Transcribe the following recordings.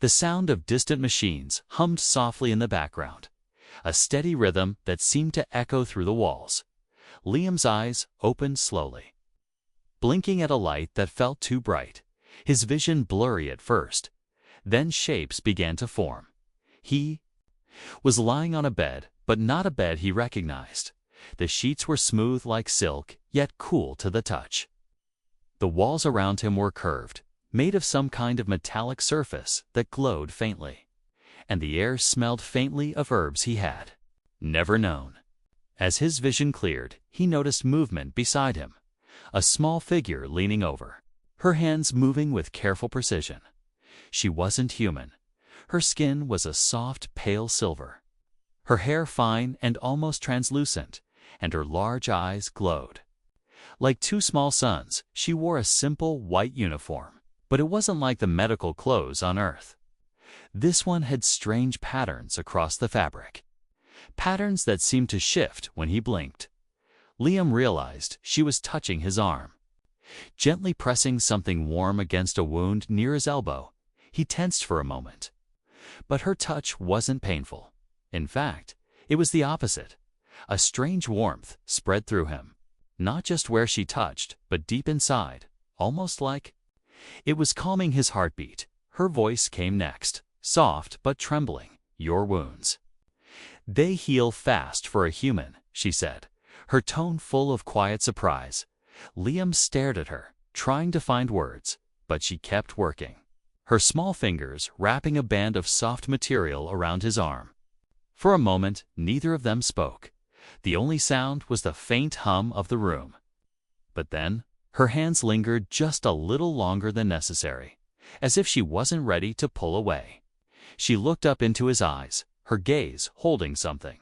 The sound of distant machines hummed softly in the background, a steady rhythm that seemed to echo through the walls. Liam's eyes opened slowly, blinking at a light that felt too bright, his vision blurry at first. Then shapes began to form. He was lying on a bed, but not a bed he recognized. The sheets were smooth like silk, yet cool to the touch. The walls around him were curved, made of some kind of metallic surface that glowed faintly, and the air smelled faintly of herbs he had never known. As his vision cleared, he noticed movement beside him, a small figure leaning over, her hands moving with careful precision. She wasn't human. Her skin was a soft, pale silver, her hair fine and almost translucent, and her large eyes glowed. Like two small suns, she wore a simple white uniform, but it wasn't like the medical clothes on Earth. This one had strange patterns across the fabric, patterns that seemed to shift when he blinked. Liam realized she was touching his arm, gently pressing something warm against a wound near his elbow. He tensed for a moment, but her touch wasn't painful. In fact, it was the opposite. A strange warmth spread through him, not just where she touched, but deep inside, almost like it was calming his heartbeat. Her voice came next, soft but trembling. "Your wounds, they heal fast for a human," she said, her tone full of quiet surprise. Liam stared at her, trying to find words, but she kept working, her small fingers wrapping a band of soft material around his arm. For a moment, neither of them spoke. The only sound was the faint hum of the room. But then, her hands lingered just a little longer than necessary, as if she wasn't ready to pull away. She looked up into his eyes, her gaze holding something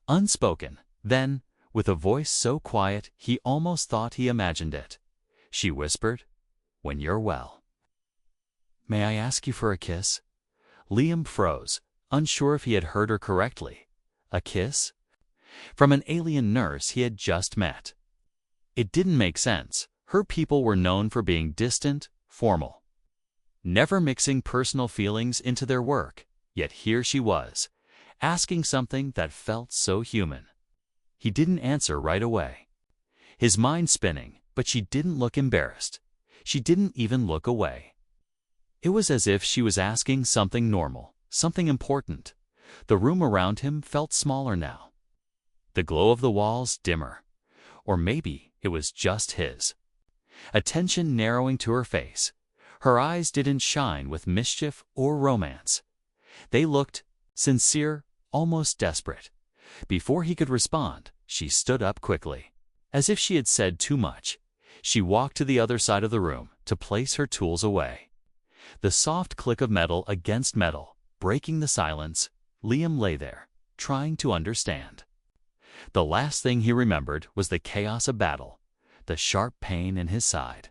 unspoken. Then, with a voice so quiet he almost thought he imagined it, she whispered, "When you're well, may I ask you for a kiss?" Liam froze, unsure if he had heard her correctly. A kiss? From an alien nurse he had just met. It didn't make sense. Her people were known for being distant, formal, never mixing personal feelings into their work. Yet here she was, asking something that felt so human. He didn't answer right away, his mind spinning, but she didn't look embarrassed. She didn't even look away. It was as if she was asking something normal, something important. The room around him felt smaller now, the glow of the walls dimmer. Or maybe it was just his. Attention narrowing to her face. Her eyes didn't shine with mischief or romance. They looked sincere, almost desperate. Before he could respond, she stood up quickly. As if she had said too much, she walked to the other side of the room to place her tools away. The soft click of metal against metal, breaking the silence. Liam lay there, trying to understand. The last thing he remembered was the chaos of battle, the sharp pain in his side,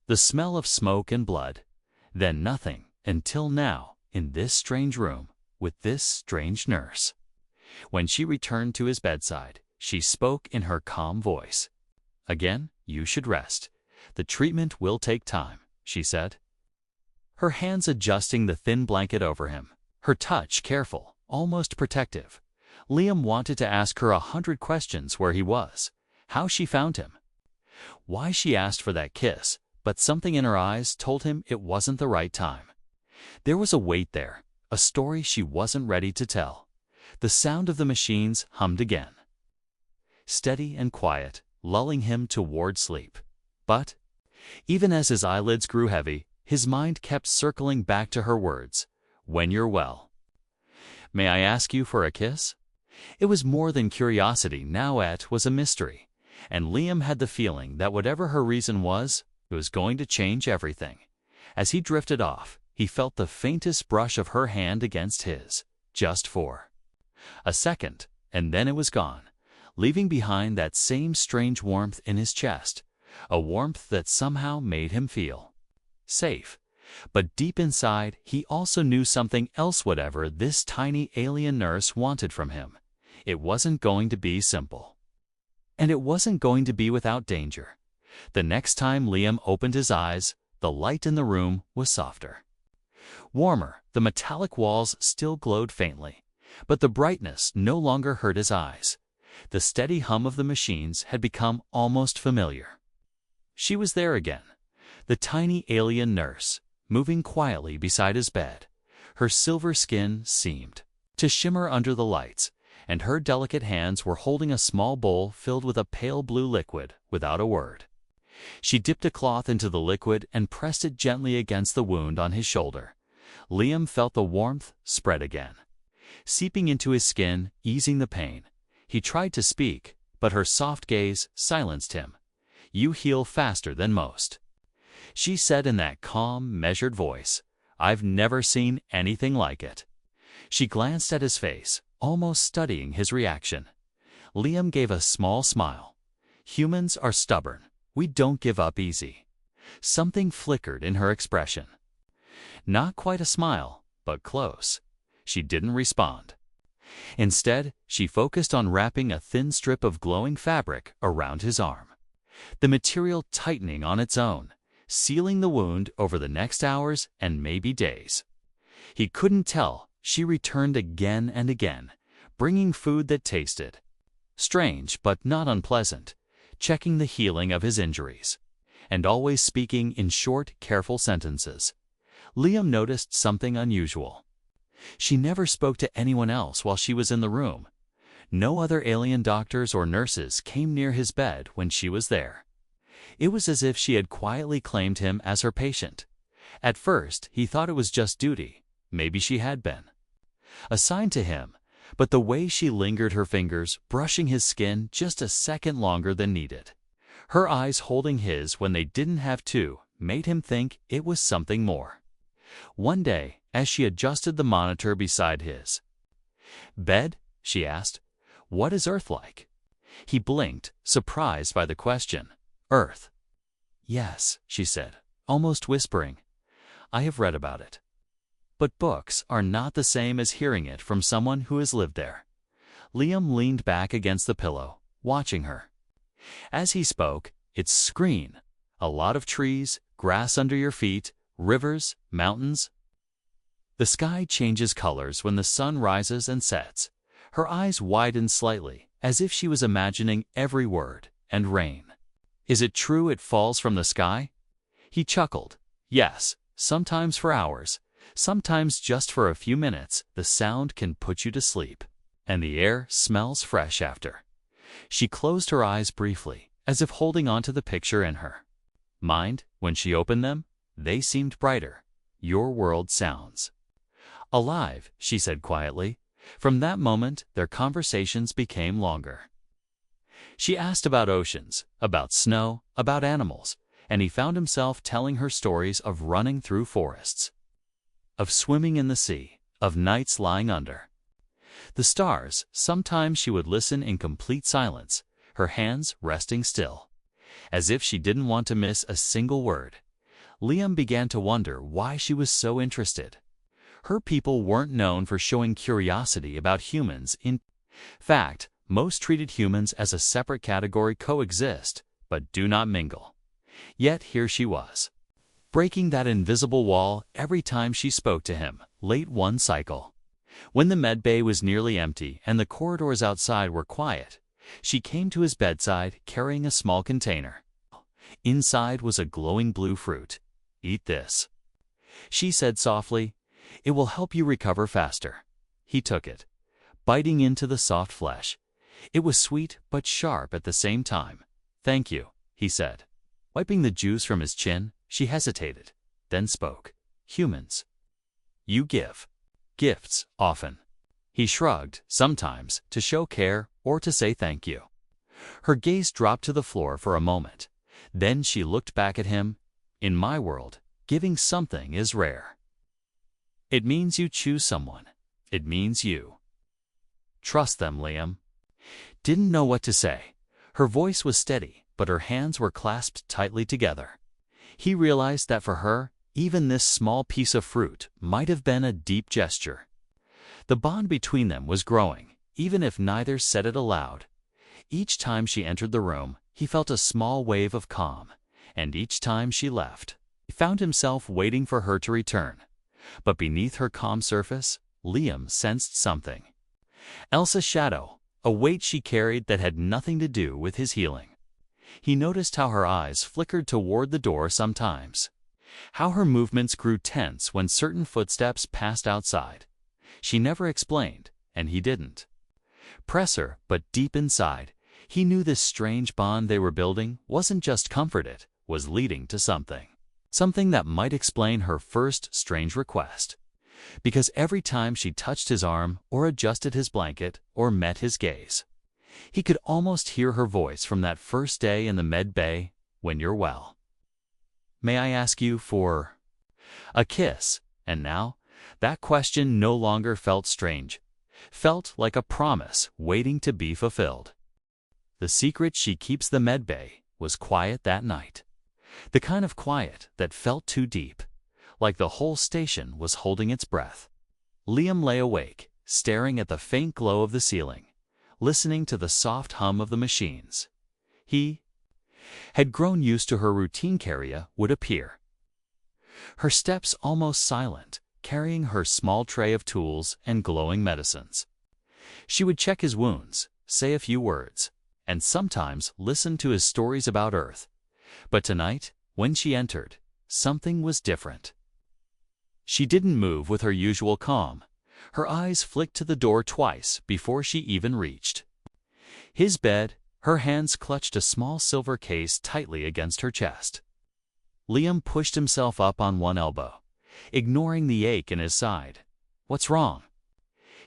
the smell of smoke and blood. Then nothing, until now, in this strange room, with this strange nurse. When she returned to his bedside, she spoke in her calm voice. "Again, you should rest. The treatment will take time," she said, her hands adjusting the thin blanket over him, her touch careful, almost protective. Liam wanted to ask her 100 questions: where he was, how she found him, why she asked for that kiss, but something in her eyes told him it wasn't the right time. There was a weight there, a story she wasn't ready to tell. The sound of the machines hummed again, steady and quiet, lulling him toward sleep. But, even as his eyelids grew heavy, his mind kept circling back to her words, "When you're well, may I ask you for a kiss?" It was more than curiosity now, it was a mystery, and Liam had the feeling that whatever her reason was, it was going to change everything. As he drifted off, he felt the faintest brush of her hand against his, just for a second, and then it was gone, leaving behind that same strange warmth in his chest, a warmth that somehow made him feel safe. But deep inside, he also knew something else. Whatever this tiny alien nurse wanted from him, it wasn't going to be simple. And it wasn't going to be without danger. The next time Liam opened his eyes, the light in the room was softer. Warmer, the metallic walls still glowed faintly, but the brightness no longer hurt his eyes. The steady hum of the machines had become almost familiar. She was there again, the tiny alien nurse, moving quietly beside his bed. Her silver skin seemed to shimmer under the lights, and her delicate hands were holding a small bowl filled with a pale blue liquid without a word. She dipped a cloth into the liquid and pressed it gently against the wound on his shoulder. Liam felt the warmth spread again, seeping into his skin, easing the pain. He tried to speak, but her soft gaze silenced him. "You heal faster than most," she said in that calm, measured voice. "I've never seen anything like it." She glanced at his face, almost studying his reaction. Liam gave a small smile. "Humans are stubborn. We don't give up easy." Something flickered in her expression. Not quite a smile, but close. She didn't respond. Instead, she focused on wrapping a thin strip of glowing fabric around his arm, the material tightening on its own, sealing the wound over the next hours and maybe days. He couldn't tell. She returned again and again, bringing food that tasted strange but not unpleasant, checking the healing of his injuries, and always speaking in short, careful sentences. Liam noticed something unusual. She never spoke to anyone else while she was in the room. No other alien doctors or nurses came near his bed when she was there. It was as if she had quietly claimed him as her patient. At first, he thought it was just duty. Maybe she had been assigned to him, but the way she lingered her fingers, brushing his skin just a second longer than needed, her eyes holding his when they didn't have to, made him think it was something more. One day, as she adjusted the monitor beside his bed, she asked, "What is Earth like?" He blinked, surprised by the question. "Earth?" "Yes," she said, almost whispering. "I have read about it. But books are not the same as hearing it from someone who has lived there." Liam leaned back against the pillow, watching her. As he spoke, it's screen. A lot of trees, grass under your feet, rivers, mountains. The sky changes colors when the sun rises and sets. Her eyes widened slightly, as if she was imagining every word. "And rain. Is it true it falls from the sky?" He chuckled. "Yes, sometimes for hours. Sometimes just for a few minutes. The sound can put you to sleep, and the air smells fresh after." She closed her eyes briefly, as if holding on to the picture in her mind. When she opened them, they seemed brighter. "Your world sounds alive," she said quietly. From that moment, their conversations became longer. She asked about oceans, about snow, about animals, and he found himself telling her stories of running through forests, of swimming in the sea, of nights lying under the stars. Sometimes she would listen in complete silence, her hands resting still, as if she didn't want to miss a single word. Liam began to wonder why she was so interested. Her people weren't known for showing curiosity about humans. In fact, most treated humans as a separate category, coexist, but do not mingle. Yet here she was, breaking that invisible wall every time she spoke to him. Late one cycle, when the medbay was nearly empty and the corridors outside were quiet, she came to his bedside carrying a small container. Inside was a glowing blue fruit. "Eat this," she said softly. "It will help you recover faster." He took it, biting into the soft flesh. It was sweet but sharp at the same time. "Thank you," he said. Wiping the juice from his chin, she hesitated, then spoke. "Humans, you give gifts often." He shrugged, "Sometimes, to show care or to say thank you." Her gaze dropped to the floor for a moment. Then she looked back at him. "In my world, giving something is rare. It means you choose someone. It means you trust them." Liam didn't know what to say. Her voice was steady, but her hands were clasped tightly together. He realized that for her, even this small piece of fruit might have been a deep gesture. The bond between them was growing, even if neither said it aloud. Each time she entered the room, he felt a small wave of calm, and each time she left, he found himself waiting for her to return. But beneath her calm surface, Liam sensed something. Elsa's shadow, a weight she carried that had nothing to do with his healing. He noticed how her eyes flickered toward the door sometimes, how her movements grew tense when certain footsteps passed outside. She never explained, and he didn't press her, but deep inside, he knew this strange bond they were building wasn't just comfort, it was leading to something. Something that might explain her first strange request. Because every time she touched his arm or adjusted his blanket or met his gaze, he could almost hear her voice from that first day in the med bay, "When you're well, may I ask you for a kiss?" And now, that question no longer felt strange, felt like a promise waiting to be fulfilled. The secret she keeps the med bay was quiet that night. The kind of quiet that felt too deep, like the whole station was holding its breath. Liam lay awake, staring at the faint glow of the ceiling, listening to the soft hum of the machines. He had grown used to her routine. Carria would appear, her steps almost silent, carrying her small tray of tools and glowing medicines. She would check his wounds, say a few words, and sometimes listen to his stories about Earth. But tonight, when she entered, something was different. She didn't move with her usual calm. Her eyes flicked to the door twice before she even reached his bed. Her hands clutched a small silver case tightly against her chest. Liam pushed himself up on one elbow, ignoring the ache in his side. "What's wrong?"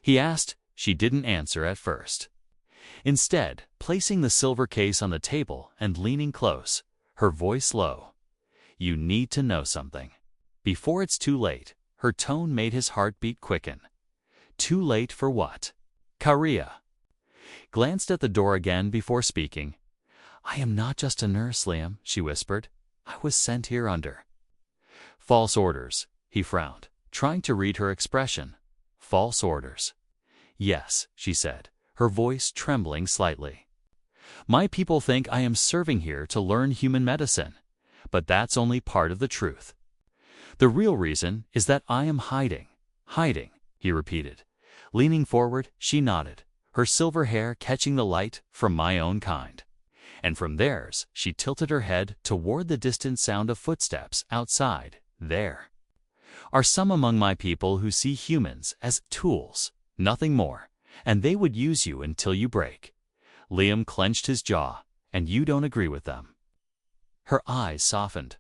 he asked. She didn't answer at first. Instead, placing the silver case on the table and leaning close, her voice low. "You need to know something before it's too late." Her tone made his heartbeat quicken. Too late for what? Carria glanced at the door again before speaking. "I am not just a nurse, Liam," she whispered. "I was sent here under false orders." He frowned, trying to read her expression. "False orders?" "Yes," she said, her voice trembling slightly. "My people think I am serving here to learn human medicine, but that's only part of the truth. The real reason is that I am hiding." "Hiding," he repeated. Leaning forward, she nodded, her silver hair catching the light from my own kind. And from theirs, she tilted her head toward the distant sound of footsteps outside. "There are some among my people who see humans as tools, nothing more, and they would use you until you break." Liam clenched his jaw. "And you don't agree with them?" Her eyes softened.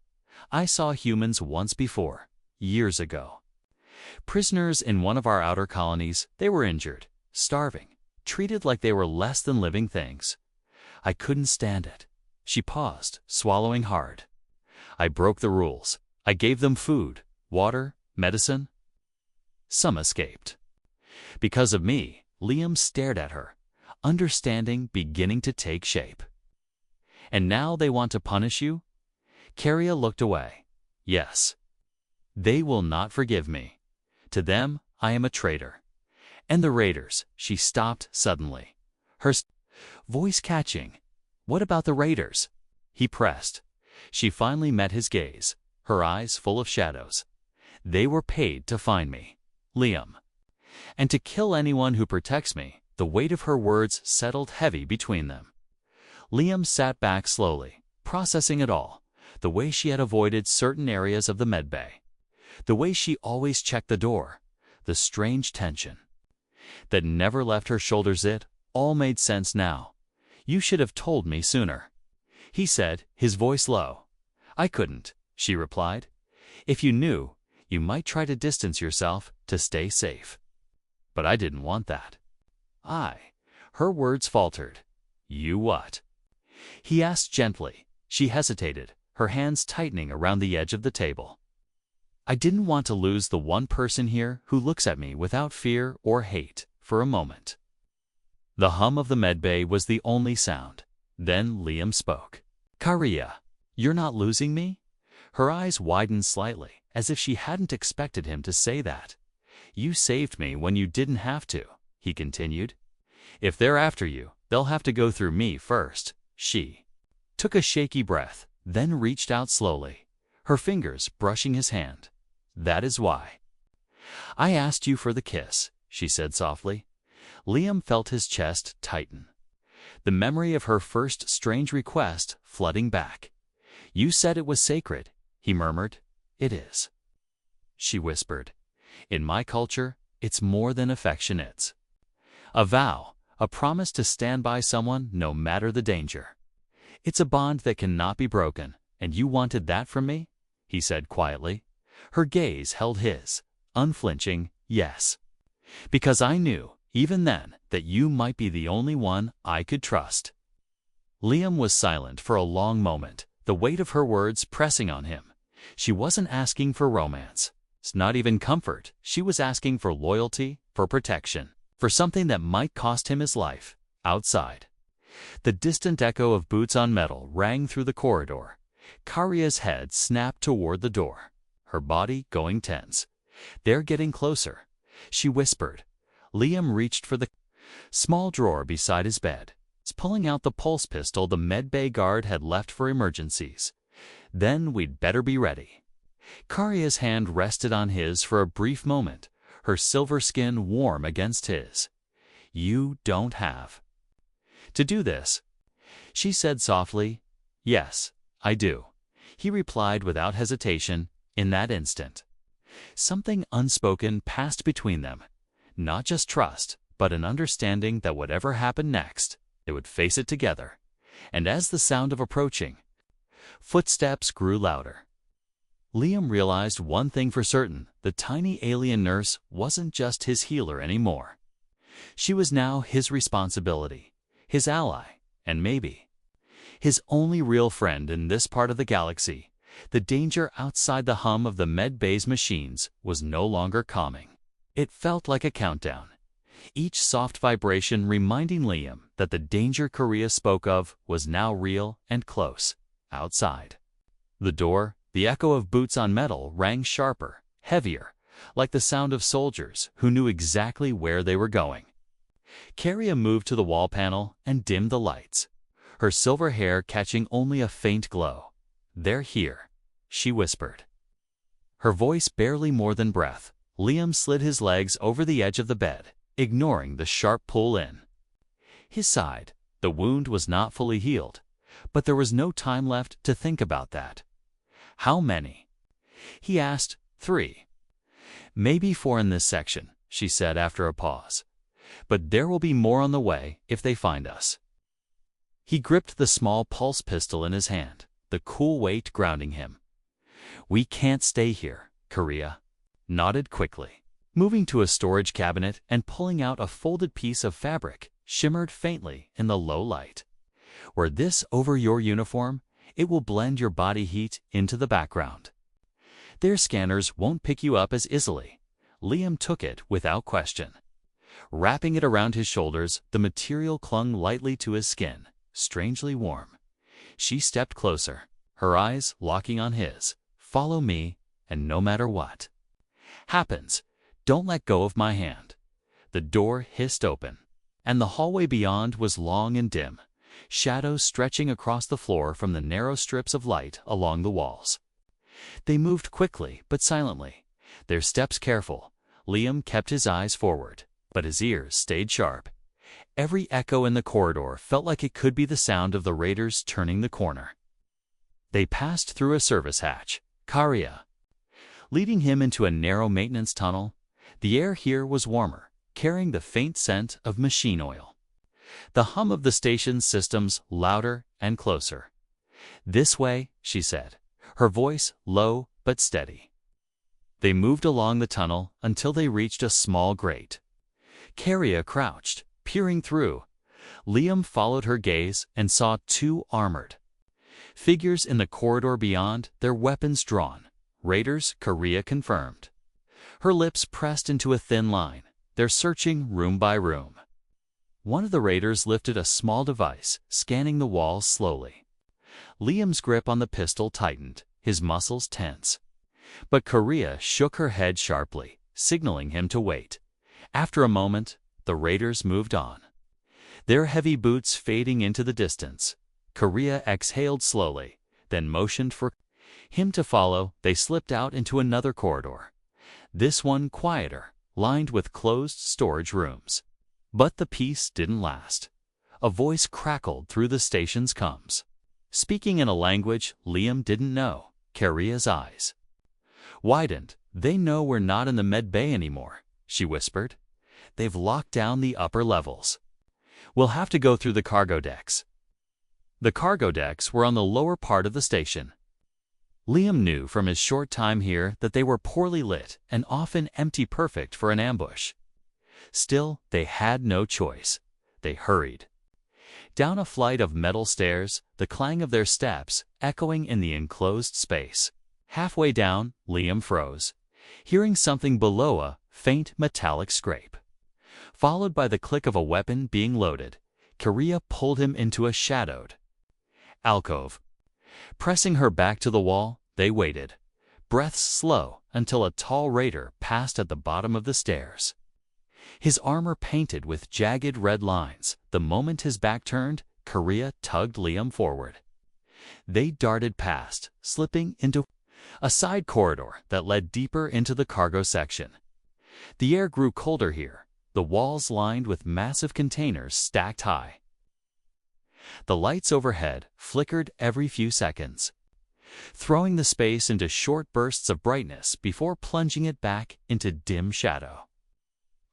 "I saw humans once before, years ago. Prisoners in one of our outer colonies. They were injured, starving, treated like they were less than living things. I couldn't stand it." She paused, swallowing hard. "I broke the rules. I gave them food, water, medicine. Some escaped. Because of me." Liam stared at her, understanding beginning to take shape. "And now they want to punish you?" Carria looked away. "Yes. They will not forgive me. To them, I am a traitor. And the raiders." She stopped suddenly, her voice catching. "What about the raiders?" He pressed. She finally met his gaze, her eyes full of shadows. "They were paid to find me, Liam. And to kill anyone who protects me." The weight of her words settled heavy between them. Liam sat back slowly, processing it all. The way she had avoided certain areas of the medbay. The way she always checked the door. The strange tension that never left her shoulders. It all made sense now. "You should have told me sooner," he said, his voice low. "I couldn't," she replied. "If you knew, you might try to distance yourself to stay safe. But I didn't want that." Her words faltered. "You what?" he asked gently. She hesitated, her hands tightening around the edge of the table. "I didn't want to lose the one person here who looks at me without fear or hate for a moment." The hum of the medbay was the only sound. Then Liam spoke. "Carria, you're not losing me?" Her eyes widened slightly, as if she hadn't expected him to say that. "You saved me when you didn't have to," he continued. "If they're after you, they'll have to go through me first." She took a shaky breath, then reached out slowly, her fingers brushing his hand. "That is why I asked you for the kiss, she said softly. Liam felt his chest tighten. The memory of her first strange request flooding back. You said it was sacred, he murmured. It is, she whispered. In my culture, it's more than affection. It's a vow, a promise to stand by someone no matter the danger. It's a bond that cannot be broken, and you wanted that from me? He said quietly. Her gaze held his, unflinching yes. Because I knew, even then, that you might be the only one I could trust. Liam was silent for a long moment, the weight of her words pressing on him. She wasn't asking for romance, not even comfort. She was asking for loyalty, for protection, for something that might cost him his life, outside. The distant echo of boots on metal rang through the corridor. Karia's head snapped toward the door, her body going tense. They're getting closer, she whispered. Liam reached for the small drawer beside his bed, pulling out the pulse pistol the medbay guard had left for emergencies. Then we'd better be ready. Karia's hand rested on his for a brief moment, her silver skin warm against his. You don't have to do this, she said softly. Yes, I do, he replied without hesitation. In that instant, something unspoken passed between them. Not just trust, but an understanding that whatever happened next, they would face it together. And as the sound of approaching footsteps grew louder, Liam realized one thing for certain: the tiny alien nurse wasn't just his healer anymore. She was now his responsibility, his ally, and maybe his only real friend in this part of the galaxy. The danger outside the hum of the medbay's machines was no longer calming. It felt like a countdown, each soft vibration reminding Liam that the danger Karia spoke of was now real and close, outside. The door, the echo of boots on metal, rang sharper, heavier, like the sound of soldiers who knew exactly where they were going. Karia moved to the wall panel and dimmed the lights, her silver hair catching only a faint glow. They're here, she whispered, her voice barely more than breath. Liam slid his legs over the edge of the bed, ignoring the sharp pull in his side. The wound was not fully healed, but there was no time left to think about that. How many? He asked. 3. Maybe 4 in this section, she said after a pause. But there will be more on the way if they find us. He gripped the small pulse pistol in his hand, the cool weight grounding him. We can't stay here, Karia nodded quickly, moving to a storage cabinet and pulling out a folded piece of fabric, shimmered faintly in the low light. Wear this over your uniform. It will blend your body heat into the background. Their scanners won't pick you up as easily. Liam took it without question. Wrapping it around his shoulders, the material clung lightly to his skin, strangely warm. She stepped closer, her eyes locking on his. Follow me, and no matter what happens, don't let go of my hand. The door hissed open, and the hallway beyond was long and dim, shadows stretching across the floor from the narrow strips of light along the walls. They moved quickly but silently, their steps careful. Liam kept his eyes forward, but his ears stayed sharp. Every echo in the corridor felt like it could be the sound of the raiders turning the corner. They passed through a service hatch, Karia leading him into a narrow maintenance tunnel. The air here was warmer, carrying the faint scent of machine oil. The hum of the station's systems louder and closer. This way, she said, her voice low but steady. They moved along the tunnel until they reached a small grate. Karia crouched, peering through. Liam followed her gaze and saw 2 armored figures in the corridor beyond, their weapons drawn. Raiders, Karia confirmed. Her lips pressed into a thin line. They're searching room by room. One of the raiders lifted a small device, scanning the walls slowly. Liam's grip on the pistol tightened, his muscles tense. But Karia shook her head sharply, signaling him to wait. After a moment, the raiders moved on, their heavy boots fading into the distance. Karia exhaled slowly, then motioned for him to follow. They slipped out into another corridor. This one quieter, lined with closed storage rooms. But the peace didn't last. A voice crackled through the station's comms. Speaking in a language Liam didn't know, Karia's eyes widened. "They know we're not in the med bay anymore," she whispered. "They've locked down the upper levels. We'll have to go through the cargo decks." The cargo decks were on the lower part of the station. Liam knew from his short time here that they were poorly lit and often empty, perfect for an ambush. Still, they had no choice. They hurried down a flight of metal stairs, the clang of their steps echoing in the enclosed space. Halfway down, Liam froze, hearing something below, a faint metallic scrape. Followed by the click of a weapon being loaded, Karia pulled him into a shadowed alcove. Pressing her back to the wall, they waited, breaths slow, until a tall raider passed at the bottom of the stairs. His armor painted with jagged red lines. The moment his back turned, Karia tugged Liam forward. They darted past, slipping into a side corridor that led deeper into the cargo section. The air grew colder here, the walls lined with massive containers stacked high. The lights overhead flickered every few seconds, throwing the space into short bursts of brightness before plunging it back into dim shadow.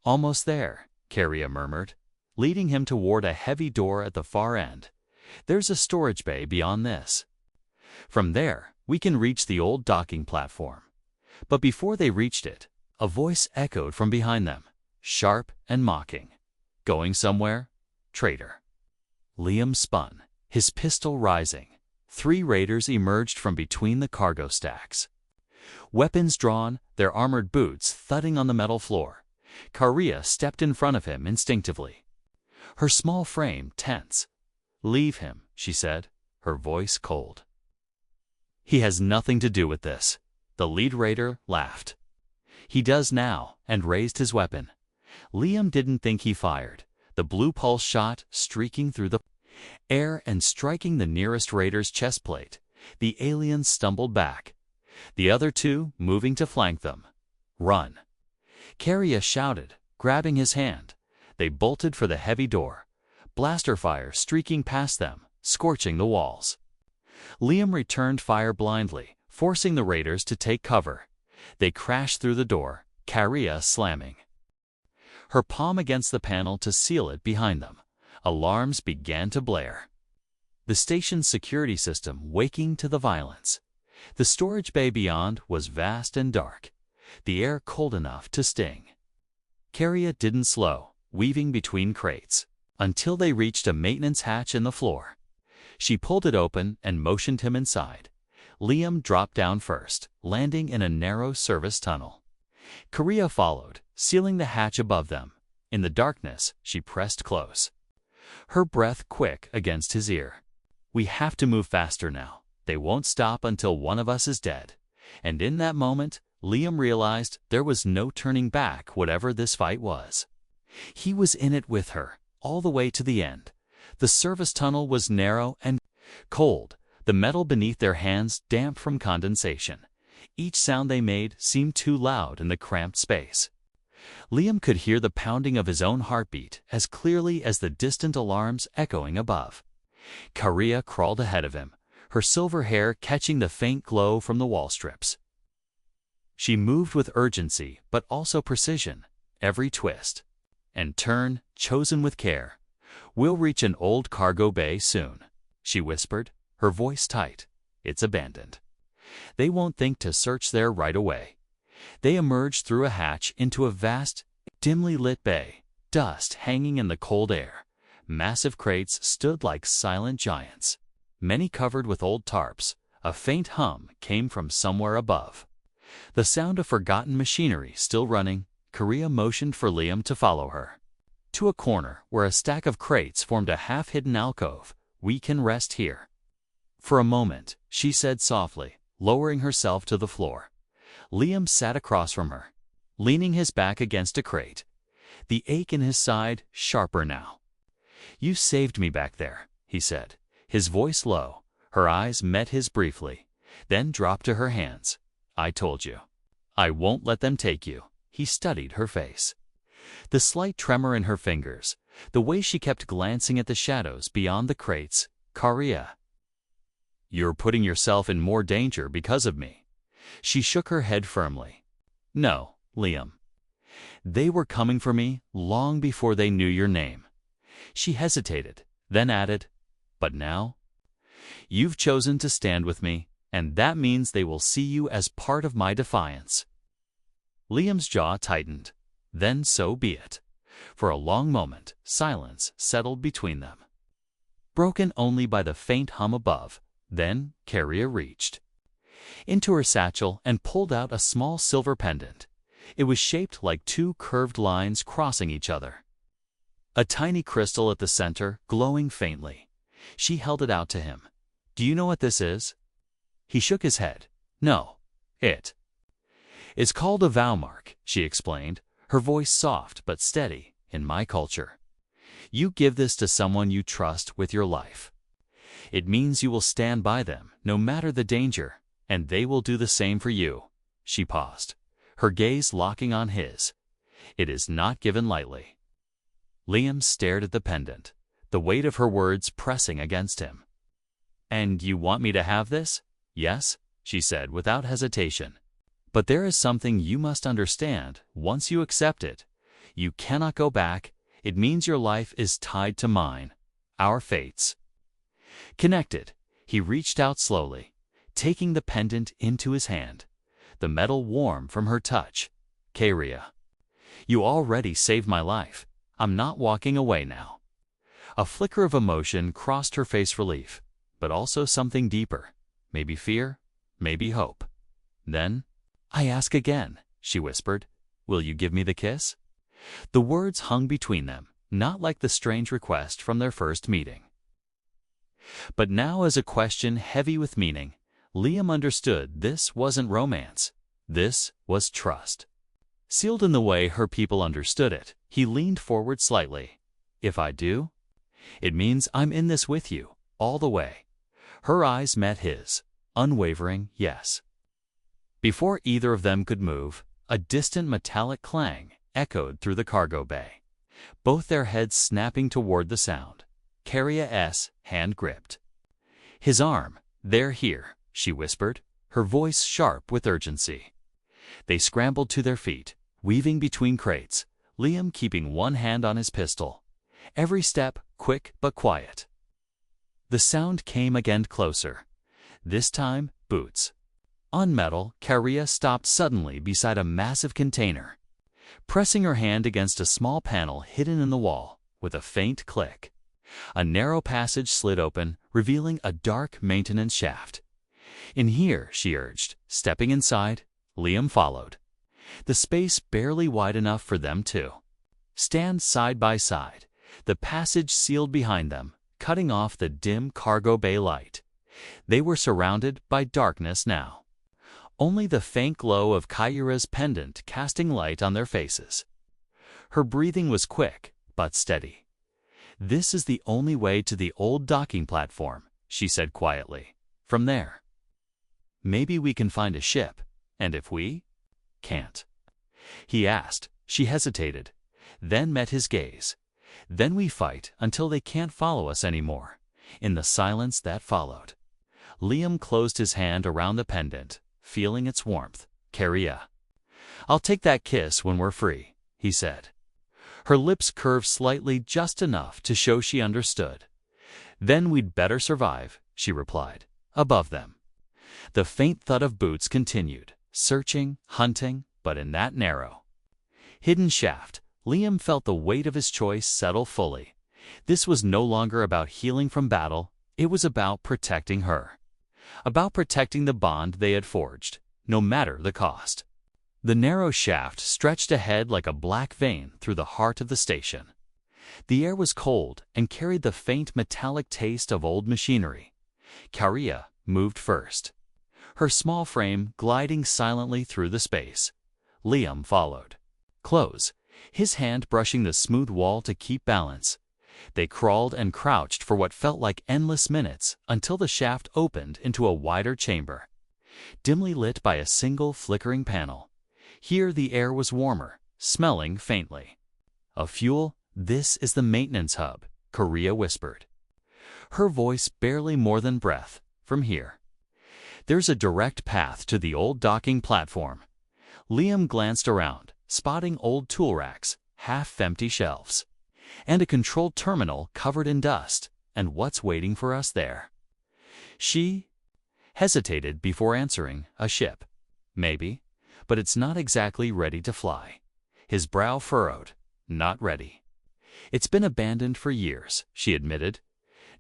"Almost there," Karia murmured, leading him toward a heavy door at the far end. "There's a storage bay beyond this. From there, we can reach the old docking platform." But before they reached it, a voice echoed from behind them, sharp and mocking. "Going somewhere, traitor?" Liam spun, his pistol rising. 3 raiders emerged from between the cargo stacks. Weapons drawn, their armored boots thudding on the metal floor. Karia stepped in front of him instinctively, her small frame tense. "Leave him," she said, her voice cold. "He has nothing to do with this." The lead raider laughed. "He does now," and raised his weapon. Liam didn't think he fired. The blue pulse shot streaking through the air and striking the nearest raider's chest plate. The alien stumbled back, the other 2 moving to flank them. "Run!" Karia shouted, grabbing his hand. They bolted for the heavy door, blaster fire streaking past them, scorching the walls. Liam returned fire blindly, forcing the raiders to take cover. They crashed through the door, Karia slamming her palm against the panel to seal it behind them. Alarms began to blare, the station's security system waking to the violence. The storage bay beyond was vast and dark, the air cold enough to sting. Karia didn't slow, weaving between crates, until they reached a maintenance hatch in the floor. She pulled it open and motioned him inside. Liam dropped down first, landing in a narrow service tunnel. Karia followed, sealing the hatch above them. In the darkness, she pressed close, her breath quick against his ear. "We have to move faster now. They won't stop until one of us is dead." And in that moment, Liam realized there was no turning back. Whatever this fight was, he was in it with her, all the way to the end. The service tunnel was narrow and cold, the metal beneath their hands damp from condensation. Each sound they made seemed too loud in the cramped space. Liam could hear the pounding of his own heartbeat as clearly as the distant alarms echoing above. Karia crawled ahead of him, her silver hair catching the faint glow from the wall strips. She moved with urgency but also precision, every twist and turn chosen with care. "We'll reach an old cargo bay soon," she whispered, her voice tight. "It's abandoned. They won't think to search there right away." They emerged through a hatch into a vast, dimly lit bay, dust hanging in the cold air. Massive crates stood like silent giants, many covered with old tarps. A faint hum came from somewhere above, the sound of forgotten machinery still running. Karia motioned for Liam to follow her to a corner where a stack of crates formed a half-hidden alcove. "We can rest here for a moment," she said softly, lowering herself to the floor. Liam sat across from her, leaning his back against a crate, the ache in his side sharper now. "You saved me back there," he said, his voice low. Her eyes met his briefly, then dropped to her hands. "I told you. I won't let them take you. He studied her face. The slight tremor in her fingers, the way she kept glancing at the shadows beyond the crates. Karia. You're putting yourself in more danger because of me. She shook her head firmly. No, Liam. They were coming for me long before they knew your name. She hesitated, then added, but now? You've chosen to stand with me, and that means they will see you as part of my defiance. Liam's jaw tightened. Then so be it. For a long moment, silence settled between them, broken only by the faint hum above. Then Karia reached into her satchel and pulled out a small silver pendant. It was shaped like two curved lines crossing each other. A tiny crystal at the center, glowing faintly. She held it out to him. Do you know what this is? He shook his head. No. It's called a vow mark, she explained, her voice soft but steady. In my culture, you give this to someone you trust with your life. It means you will stand by them, no matter the danger, and they will do the same for you. She paused, her gaze locking on his. It is not given lightly. Liam stared at the pendant, the weight of her words pressing against him. And you want me to have this? Yes, she said without hesitation. But there is something you must understand. Once you accept it, you cannot go back. It means your life is tied to mine. Our fates. Connected, he reached out slowly, taking the pendant into his hand, the metal warm from her touch. Karia, you already saved my life. I'm not walking away now. A flicker of emotion crossed her face, relief, but also something deeper. Maybe fear, maybe hope. Then, I ask again, she whispered, will you give me the kiss? The words hung between them, not like the strange request from their first meeting, but now as a question heavy with meaning. Liam understood this wasn't romance. This was trust. Sealed in the way her people understood it, he leaned forward slightly. If I do, it means I'm in this with you, all the way. Her eyes met his, unwavering yes. Before either of them could move, a distant metallic clang echoed through the cargo bay, both their heads snapping toward the sound. Karia's hand gripped his arm. They're here, she whispered, her voice sharp with urgency. They scrambled to their feet, weaving between crates, Liam keeping one hand on his pistol. Every step quick but quiet. The sound came again, closer. This time, boots. On metal, Karia stopped suddenly beside a massive container, pressing her hand against a small panel hidden in the wall. With a faint click, a narrow passage slid open, revealing a dark maintenance shaft. In here, she urged, stepping inside. Liam followed. The space barely wide enough for them to stand side by side, the passage sealed behind them, cutting off the dim cargo bay light. They were surrounded by darkness now, only the faint glow of Kaira's pendant casting light on their faces. Her breathing was quick but steady. This is the only way to the old docking platform, she said quietly. From there, maybe we can find a ship. And if we can't? He asked. She hesitated, then met his gaze. Then we fight until they can't follow us anymore. In the silence that followed, Liam closed his hand around the pendant, feeling its warmth. Karia, I'll take that kiss when we're free, he said. Her lips curved slightly, just enough to show she understood. Then we'd better survive, she replied. Above them, the faint thud of boots continued, searching, hunting, but in that narrow, hidden shaft, Liam felt the weight of his choice settle fully. This was no longer about healing from battle, it was about protecting her. About protecting the bond they had forged, no matter the cost. The narrow shaft stretched ahead like a black vein through the heart of the station. The air was cold and carried the faint metallic taste of old machinery. Karia moved first, her small frame gliding silently through the space. Liam followed, close, his hand brushing the smooth wall to keep balance. They crawled and crouched for what felt like endless minutes until the shaft opened into a wider chamber, dimly lit by a single flickering panel. Here the air was warmer, smelling faintly. "A fuel? This is the maintenance hub," Korea whispered, her voice barely more than breath. "From here, there's a direct path to the old docking platform." Liam glanced around, spotting old tool racks, half-empty shelves, and a controlled terminal covered in dust. "And what's waiting for us there?" She hesitated before answering. "A ship. Maybe, but it's not exactly ready to fly." His brow furrowed. "Not ready. It's been abandoned for years," she admitted.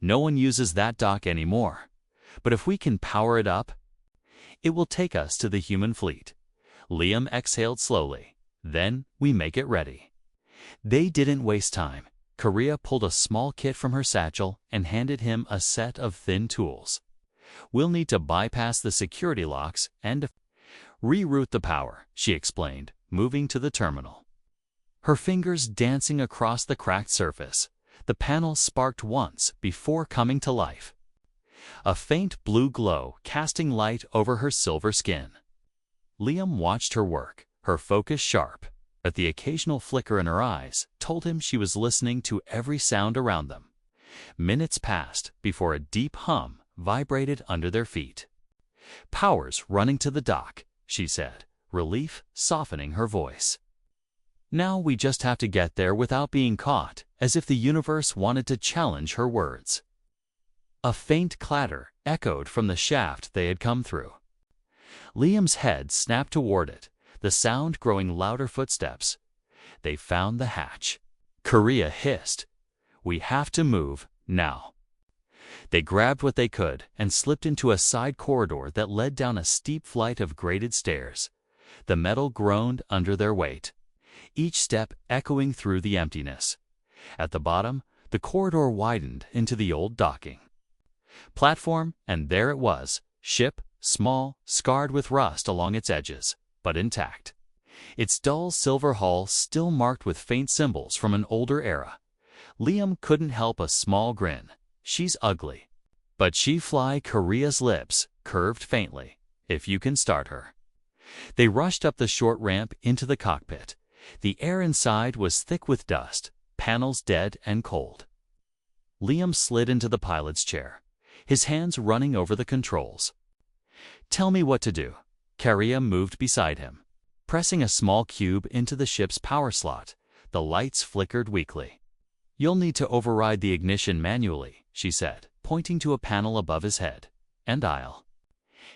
"No one uses that dock anymore. But if we can power it up, it will take us to the human fleet." Liam exhaled slowly. "Then we make it ready." They didn't waste time. Korea pulled a small kit from her satchel and handed him a set of thin tools. "We'll need to bypass the security locks and reroute the power," she explained, moving to the terminal. Her fingers dancing across the cracked surface, the panel sparked once before coming to life, a faint blue glow casting light over her silver skin. Liam watched her work, her focus sharp, but the occasional flicker in her eyes told him she was listening to every sound around them. Minutes passed before a deep hum vibrated under their feet. "Power's running to the dock," she said, relief softening her voice. "Now we just have to get there without being caught," as if the universe wanted to challenge her words. A faint clatter echoed from the shaft they had come through. Liam's head snapped toward it, the sound growing louder footsteps. They found the hatch. Korea hissed, "We have to move, now." They grabbed what they could and slipped into a side corridor that led down a steep flight of grated stairs. The metal groaned under their weight, each step echoing through the emptiness. At the bottom, the corridor widened into the old docking platform, and there it was, ship, small, scarred with rust along its edges, but intact. Its dull silver hull still marked with faint symbols from an older era. Liam couldn't help a small grin. "She's ugly, but she fly." Korea's lips curved faintly. "If you can start her." They rushed up the short ramp into the cockpit. The air inside was thick with dust, panels dead and cold. Liam slid into the pilot's chair, his hands running over the controls. "Tell me what to do." Korea moved beside him, pressing a small cube into the ship's power slot. The lights flickered weakly. "You'll need to override the ignition manually," she said, pointing to a panel above his head. "And I'll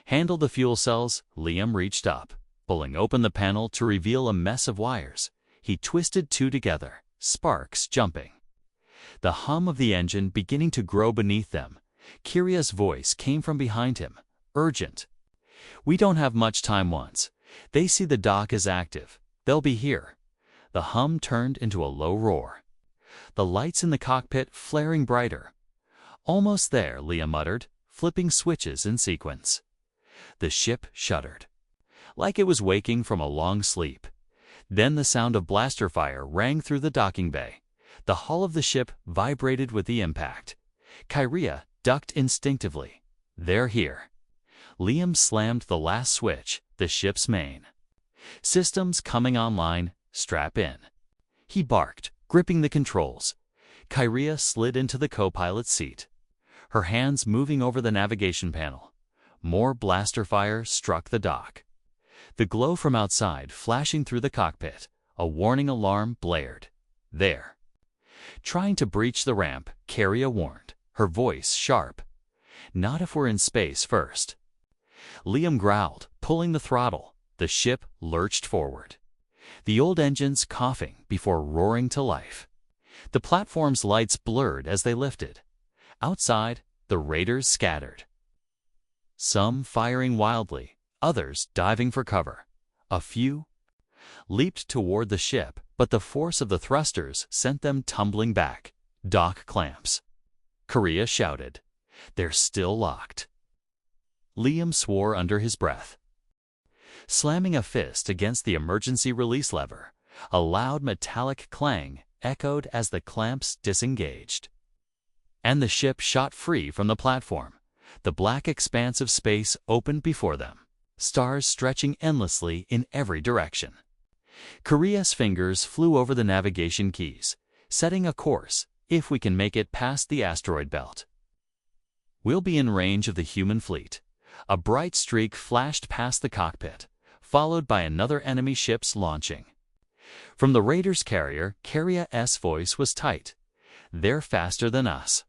handle the fuel cells." Liam reached up, pulling open the panel to reveal a mess of wires. He twisted two together, sparks jumping, the hum of the engine beginning to grow beneath them. Kiria's voice came from behind him, urgent. "We don't have much time. Once they see the dock is active, they'll be here." The hum turned into a low roar, the lights in the cockpit flaring brighter. "Almost there," Liam muttered, flipping switches in sequence. The ship shuddered, like it was waking from a long sleep. Then the sound of blaster fire rang through the docking bay. The hull of the ship vibrated with the impact. Kyria ducked instinctively. "They're here." Liam slammed the last switch, the ship's main systems coming online. "Strap in," he barked, gripping the controls. Kyria slid into the co-pilot's seat, her hands moving over the navigation panel. More blaster fire struck the dock, the glow from outside flashing through the cockpit. A warning alarm blared. "There." Trying to breach the ramp, Kyria warned, her voice sharp. "Not if we're in space first." Liam growled, pulling the throttle. The ship lurched forward, the old engines coughing before roaring to life. The platform's lights blurred as they lifted. Outside, the raiders scattered, some firing wildly, others diving for cover. A few leaped toward the ship, but the force of the thrusters sent them tumbling back. "Dock clamps," Korea shouted. "They're still locked." Liam swore under his breath, slamming a fist against the emergency release lever. A loud metallic clang echoed as the clamps disengaged, and the ship shot free from the platform. The black expanse of space opened before them, stars stretching endlessly in every direction. Korea's fingers flew over the navigation keys, setting a course, if we can make it past the asteroid belt. We'll be in range of the human fleet. A bright streak flashed past the cockpit, followed by another enemy ship's launching. From the Raiders' carrier, Carria's voice was tight. "They're faster than us.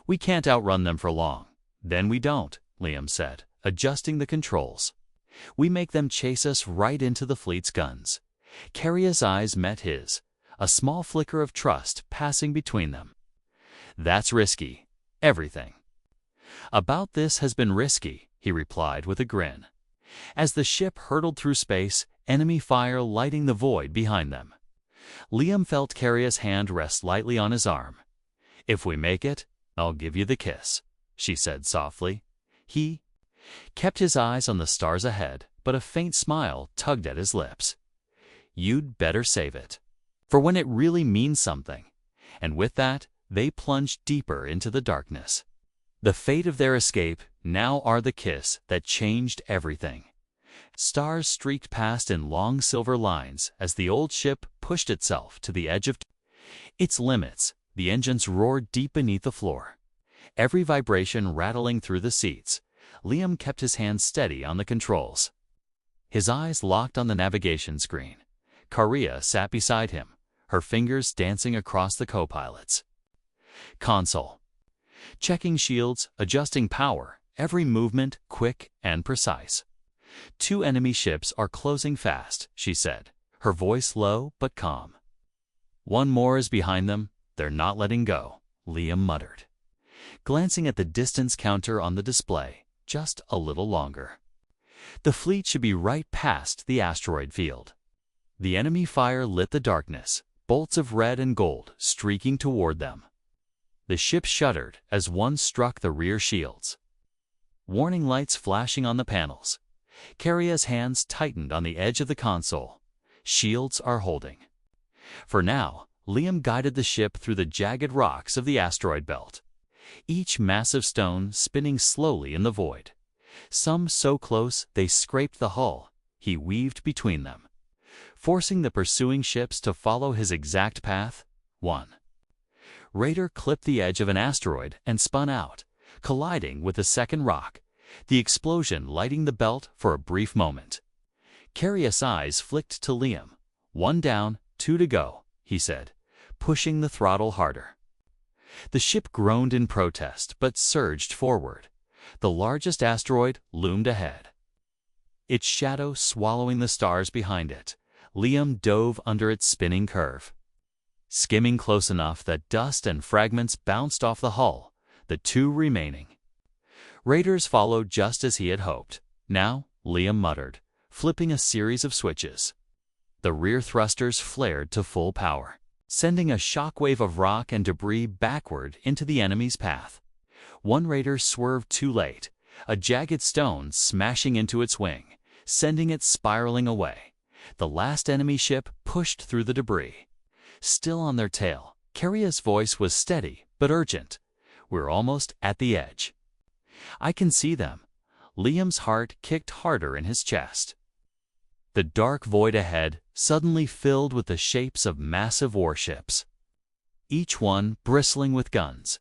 We can't outrun them for long." "Then we don't," Liam said, adjusting the controls. "We make them chase us right into the fleet's guns." Carria's eyes met his, a small flicker of trust passing between them. "That's risky. Everything about this has been risky," he replied with a grin. As the ship hurtled through space, enemy fire lighting the void behind them. Liam felt Carria's hand rest lightly on his arm. "If we make it, I'll give you the kiss," she said softly. He kept his eyes on the stars ahead, but a faint smile tugged at his lips. "You'd better save it for when it really means something." And with that, they plunged deeper into the darkness. The fate of their escape now are the kiss that changed everything. Stars streaked past in long silver lines as the old ship pushed itself to the edge of its limits. The engines roared deep beneath the floor, every vibration rattling through the seats. Liam kept his hands steady on the controls. His eyes locked on the navigation screen. Carria sat beside him, her fingers dancing across the co-pilot's console, checking shields, adjusting power, every movement quick and precise. "Two enemy ships are closing fast," she said, her voice low but calm. "One more is behind them. They're not letting go," Liam muttered, glancing at the distance counter on the display. "Just a little longer. The fleet should be right past the asteroid field." The enemy fire lit the darkness, bolts of red and gold streaking toward them. The ship shuddered as one struck the rear shields, warning lights flashing on the panels. Carria's hands tightened on the edge of the console. "Shields are holding." For now, Liam guided the ship through the jagged rocks of the asteroid belt, each massive stone spinning slowly in the void. Some so close they scraped the hull, he weaved between them, forcing the pursuing ships to follow his exact path. One Raider clipped the edge of an asteroid and spun out, colliding with the second rock, the explosion lighting the belt for a brief moment. Carria's eyes flicked to Liam. "One down, two to go," he said, pushing the throttle harder. The ship groaned in protest but surged forward. The largest asteroid loomed ahead, its shadow swallowing the stars behind it. Liam dove under its spinning curve, skimming close enough that dust and fragments bounced off the hull. The two remaining Raiders followed just as he had hoped. "Now," Liam muttered, flipping a series of switches. The rear thrusters flared to full power, sending a shockwave of rock and debris backward into the enemy's path. One Raider swerved too late, a jagged stone smashing into its wing, sending it spiraling away. The last enemy ship pushed through the debris. Still on their tail, Carria's voice was steady but urgent. "We're almost at the edge. I can see them." Liam's heart kicked harder in his chest. The dark void ahead suddenly filled with the shapes of massive warships, each one bristling with guns,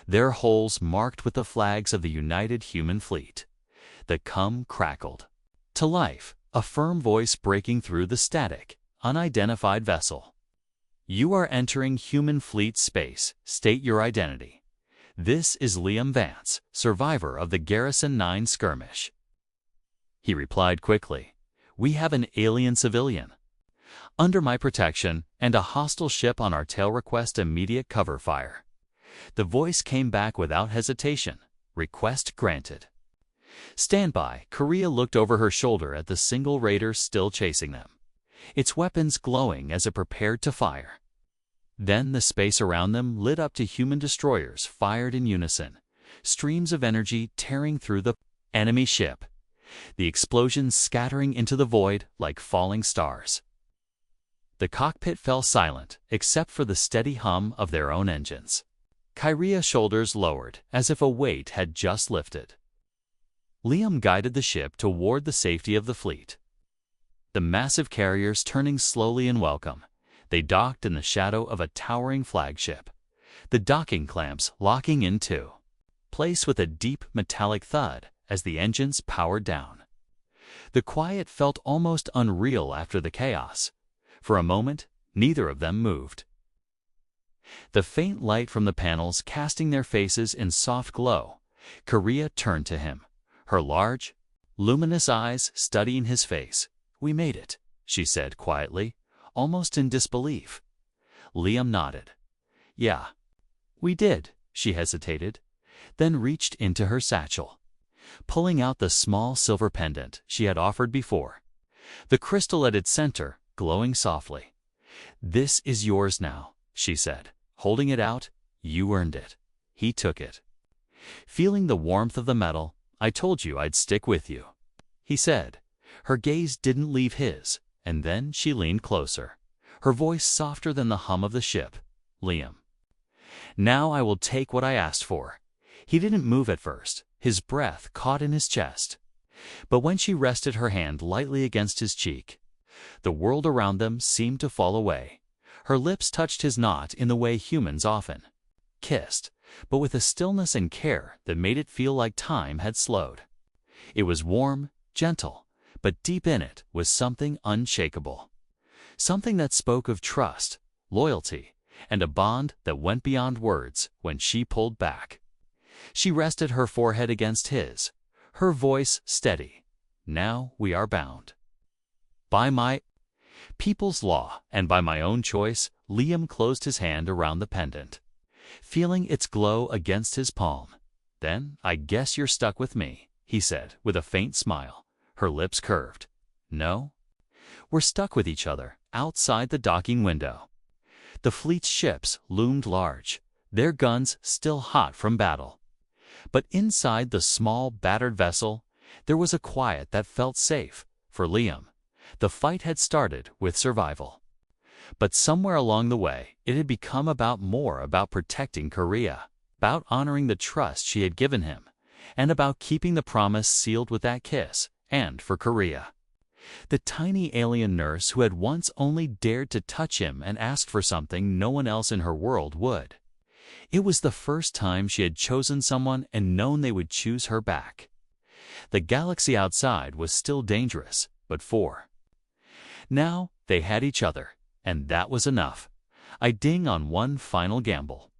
their hulls marked with the flags of the United Human Fleet. The cum crackled to life, a firm voice breaking through the static. "Unidentified vessel. You are entering human fleet space. State your identity." "This is Liam Vance, survivor of the Garrison 9 skirmish," he replied quickly. "We have an alien civilian under my protection and a hostile ship on our tail. Request immediate cover fire." The voice came back without hesitation. "Request granted." "Stand by." Carria looked over her shoulder at the single Raider still chasing them, its weapons glowing as it prepared to fire. Then the space around them lit up to human destroyers fired in unison, streams of energy tearing through the enemy ship, the explosions scattering into the void like falling stars. The cockpit fell silent except for the steady hum of their own engines. Carria's shoulders lowered as if a weight had just lifted. Liam guided the ship toward the safety of the fleet. The massive carriers turning slowly in welcome, they docked in the shadow of a towering flagship, the docking clamps locking in place with a deep metallic thud as the engines powered down. The quiet felt almost unreal after the chaos. For a moment, neither of them moved. The faint light from the panels casting their faces in soft glow, Korea turned to him, her large, luminous eyes studying his face. "We made it," she said quietly, almost in disbelief. Liam nodded. "Yeah, we did," she hesitated, then reached into her satchel, pulling out the small silver pendant she had offered before, the crystal at its center glowing softly. "This is yours now," she said, holding it out. "You earned it." He took it. Feeling the warmth of the metal, "I told you I'd stick with you," he said. Her gaze didn't leave his, and then she leaned closer, her voice softer than the hum of the ship. "Liam, now I will take what I asked for." He didn't move at first, his breath caught in his chest. But when she rested her hand lightly against his cheek, the world around them seemed to fall away. Her lips touched his knot in the way humans often kissed, but with a stillness and care that made it feel like time had slowed. It was warm, gentle, but deep in it was something unshakable. Something that spoke of trust, loyalty, and a bond that went beyond words. When she pulled back, she rested her forehead against his, her voice steady. "Now we are bound. By my people's law and by my own choice." Liam closed his hand around the pendant, feeling its glow against his palm. "Then I guess you're stuck with me," he said with a faint smile, her lips curved. "No, we're stuck with each other." Outside the docking window, the fleet's ships loomed large, their guns still hot from battle. But inside the small, battered vessel, there was a quiet that felt safe. For Liam, the fight had started with survival. But somewhere along the way, it had become more about protecting Korea, about honoring the trust she had given him, and about keeping the promise sealed with that kiss. And for Korea, the tiny alien nurse who had once only dared to touch him and ask for something no one else in her world would. It was the first time she had chosen someone and known they would choose her back. The galaxy outside was still dangerous, but now they had each other, and that was enough. I ding on one final gamble.